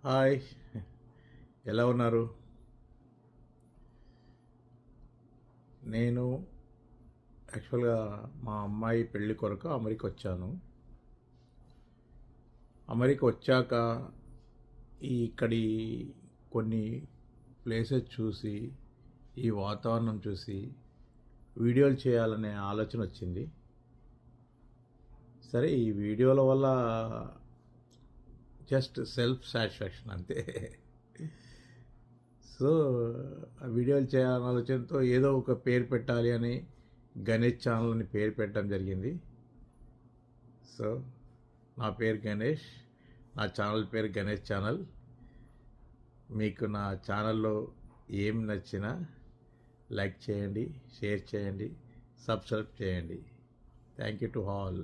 Hi, ఎలా ఉన్నారు? నేను యాక్చువల్గా మా అమ్మాయి పెళ్లి కొరకు అమెరికా వచ్చాను. అమెరికా వచ్చాక ఇక్కడి కొన్ని ప్లేసెస్ చూసి, ఈ వాతావరణం చూసి వీడియోలు చేయాలనే ఆలోచన వచ్చింది. సరే, ఈ వీడియోల వల్ల జస్ట్ సెల్ఫ్ సాటిస్ఫాక్షన్ అంతే. సో ఆ వీడియోలు చేయాలనే ఆలోచనతో ఏదో ఒక పేరు పెట్టాలి అని గణేష్ ఛానల్ అని పేరు పెట్టడం జరిగింది. సో నా పేరు గణేష్, నా ఛానల్ పేరు గణేష్ ఛానల్. మీకు నా ఛానల్లో ఏం నచ్చినా లైక్ చేయండి, షేర్ చేయండి, సబ్స్క్రైబ్ చేయండి. Thank you to all.